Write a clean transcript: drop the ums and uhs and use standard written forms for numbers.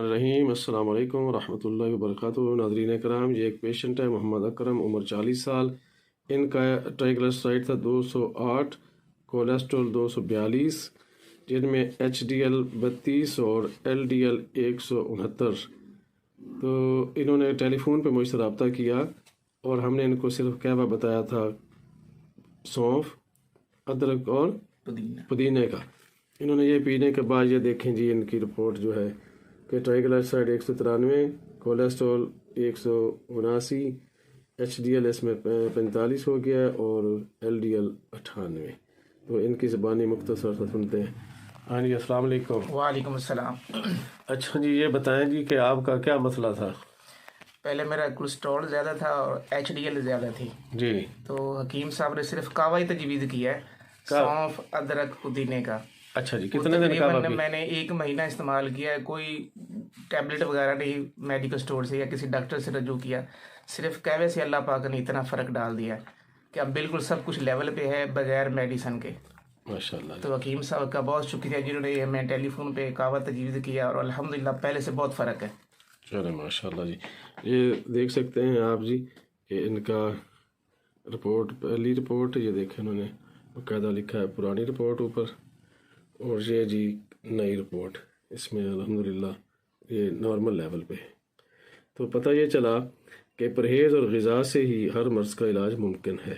الرحیم السلام علیکم ورحمۃ اللہ وبرکاتہ۔ ناظرین کرام، یہ ایک پیشنٹ ہے محمد اکرم، عمر 40 سال۔ ان کا ٹرائیگلسرائڈ تھا 208، کولیسٹرول 242، جن میں ایچ ڈی ایل 32 اور ایل ڈی ایل 169۔ تو انہوں نے ٹیلی فون پہ مجھ سے رابطہ کیا اور ہم نے ان کو صرف قہوہ بتایا تھا، سونف، ادرک اور پودینے کا۔ انہوں نے یہ پینے کے بعد یہ دیکھیں جی ان کی رپورٹ جو ہے کہ ٹرائیگلسرائڈ 193، کولیسٹرول 179، ایچ ڈی ایل اس میں 45 ہو گیا اور ایل ڈی ایل 98۔ تو ان کی زبانی مختصر سے سنتے ہیں۔ ہاں جی، السلام علیکم۔ وعلیکم السلام۔ اچھا جی، یہ بتائیں جی کہ آپ کا کیا مسئلہ تھا؟ پہلے میرا کولیسٹرول زیادہ تھا اور ایچ ڈی ایل زیادہ تھی جی، تو حکیم صاحب نے صرف کعوہ ہی تجویز کیا ہے، سونف، ادرک، پودینے کا۔ اچھا جی، کتنے دن کعوہ پی؟ میں نے 1 مہینہ استعمال کیا ہے، کوئی ٹیبلٹ وغیرہ نہیں میڈیکل اسٹور سے یا کسی ڈاکٹر سے رجوع کیا، صرف قہوے سے اللہ پاک نے اتنا فرق ڈال دیا ہے کہ اب بالکل سب کچھ لیول پہ ہے بغیر میڈیسن کے۔ ماشاء اللہ۔ تو حکیم صاحب کا بہت شکریہ جنہوں نے ہمیں ٹیلی فون پہ کعوہ تجویز کیا اور الحمدللہ پہلے سے بہت فرق ہے۔ چلے ماشاء اللہ جی۔ یہ دیکھ سکتے ہیں آپ جی کہ ان کا رپورٹ، پہلی رپورٹ یہ دیکھیں انہوں نے باقاعدہ لکھا ہے پرانی رپورٹ اوپر، اور یہ جی نئی رپورٹ، اس میں الحمدللہ یہ نارمل لیول پہ ہے۔ تو پتہ یہ چلا کہ پرہیز اور غذا سے ہی ہر مرض کا علاج ممکن ہے۔